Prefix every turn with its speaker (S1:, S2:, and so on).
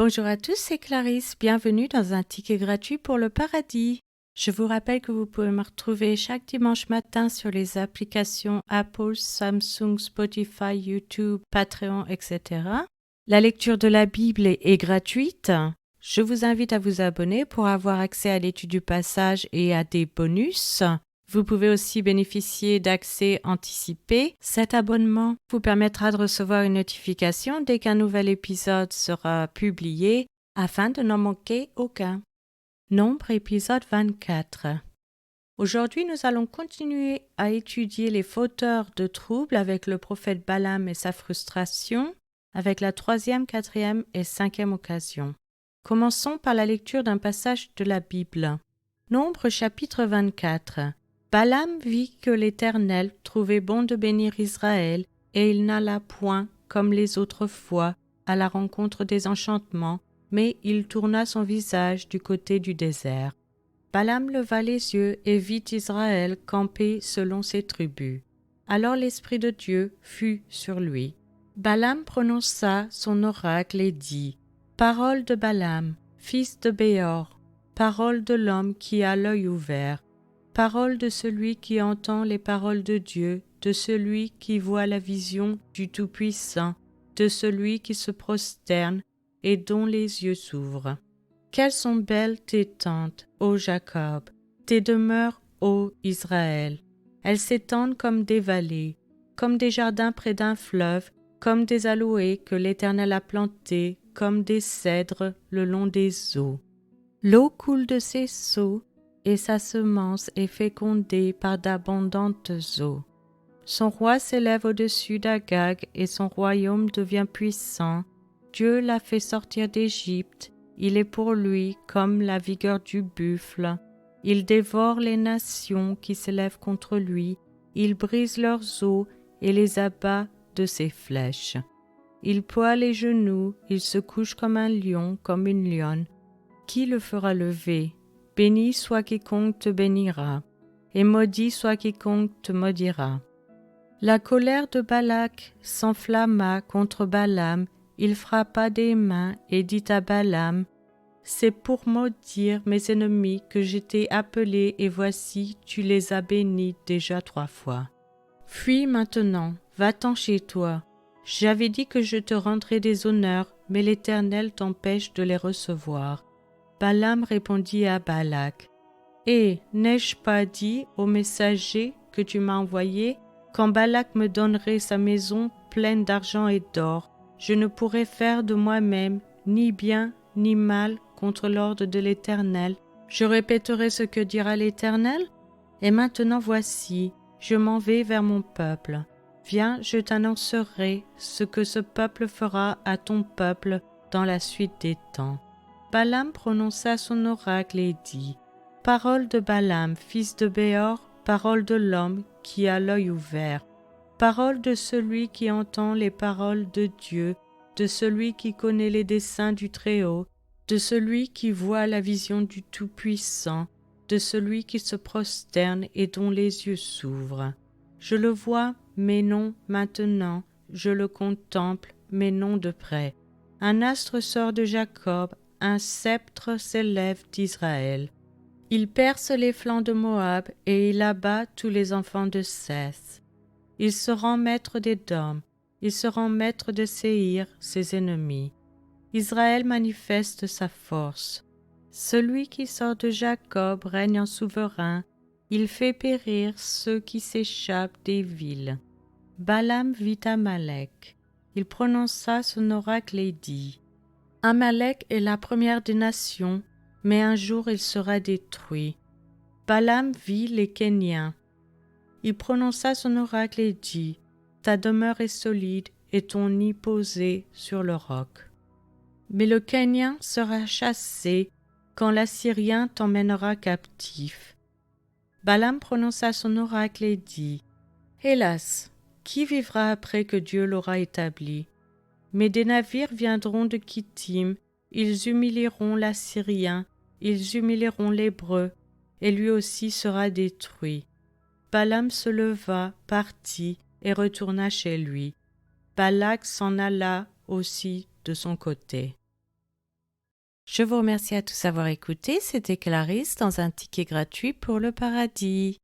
S1: Bonjour à tous, c'est Clarisse. Bienvenue dans un ticket gratuit pour le paradis. Je vous rappelle que vous pouvez me retrouver chaque dimanche matin sur les applications Apple, Samsung, Spotify, YouTube, Patreon, etc. La lecture de la Bible est gratuite. Je vous invite à vous abonner pour avoir accès à l'étude du passage et à des bonus. Vous pouvez aussi bénéficier d'accès anticipé. Cet abonnement vous permettra de recevoir une notification dès qu'un nouvel épisode sera publié afin de n'en manquer aucun. Nombre épisode 24. Aujourd'hui, nous allons continuer à étudier les fauteurs de troubles avec le prophète Balaam et sa frustration, avec la 3e, 4e et 5e occasion. Commençons par la lecture d'un passage de la Bible. Nombre chapitre 24. Balaam vit que l'Éternel trouvait bon de bénir Israël, et il n'alla point, comme les autres fois, à la rencontre des enchantements, mais il tourna son visage du côté du désert. Balaam leva les yeux et vit Israël camper selon ses tribus. Alors l'Esprit de Dieu fut sur lui. Balaam prononça son oracle et dit : Parole de Balaam, fils de Béor, parole de l'homme qui a l'œil ouvert, parole de celui qui entend les paroles de Dieu, de celui qui voit la vision du Tout-Puissant, de celui qui se prosterne et dont les yeux s'ouvrent. Quelles sont belles tes tentes, ô Jacob, tes demeures, ô Israël. Elles s'étendent comme des vallées, comme des jardins près d'un fleuve, comme des aloés que l'Éternel a plantés, comme des cèdres le long des eaux. L'eau coule de ses seaux, et sa semence est fécondée par d'abondantes eaux. Son roi s'élève au-dessus d'Agag, et son royaume devient puissant. Dieu l'a fait sortir d'Égypte, il est pour lui comme la vigueur du buffle. Il dévore les nations qui s'élèvent contre lui, il brise leurs os et les abat de ses flèches. Il ploie les genoux, il se couche comme un lion, comme une lionne. Qui le fera lever ? Béni soit quiconque te bénira, et maudit soit quiconque te maudira. La colère de Balak s'enflamma contre Balaam, il frappa des mains et dit à Balaam : C'est pour maudire mes ennemis que je t'ai appelé, et voici, tu les as bénis déjà 3 fois. Fuis maintenant, va-t'en chez toi. J'avais dit que je te rendrais des honneurs, mais l'Éternel t'empêche de les recevoir. Balaam répondit à Balak : n'ai-je pas dit au messager que tu m'as envoyé, quand Balak me donnerait sa maison pleine d'argent et d'or, je ne pourrais faire de moi-même ni bien ni mal contre l'ordre de l'Éternel. Je répéterai ce que dira l'Éternel. Et maintenant voici, je m'en vais vers mon peuple. Viens, je t'annoncerai ce que ce peuple fera à ton peuple dans la suite des temps. Balaam prononça son oracle et dit : Parole de Balaam, fils de Béor, parole de l'homme qui a l'œil ouvert, parole de celui qui entend les paroles de Dieu, de celui qui connaît les desseins du Très-Haut, de celui qui voit la vision du Tout-Puissant, de celui qui se prosterne et dont les yeux s'ouvrent. Je le vois, mais non maintenant, je le contemple, mais non de près. Un astre sort de Jacob, un sceptre s'élève d'Israël. Il perce les flancs de Moab et il abat tous les enfants de Seth. Il se rend maître d'Édom, il se rend maître de Séhir, ses ennemis. Israël manifeste sa force. Celui qui sort de Jacob règne en souverain, il fait périr ceux qui s'échappent des villes. Balaam vit Amalek. Il prononça son oracle et dit : Amalek est la première des nations, mais un jour il sera détruit. Balaam vit les Kéniens. Il prononça son oracle et dit : Ta demeure est solide et ton nid posé sur le roc. Mais le Kénien sera chassé quand l'Assyrien t'emmènera captif. Balaam prononça son oracle et dit : Hélas, qui vivra après que Dieu l'aura établi ? Mais des navires viendront de Kittim, ils humilieront l'Assyrien, ils humilieront l'Hébreu, et lui aussi sera détruit. Balaam se leva, partit, et retourna chez lui. Balak s'en alla aussi de son côté. Je vous remercie à tous d'avoir écouté. C'était Clarisse dans un ticket gratuit pour le paradis.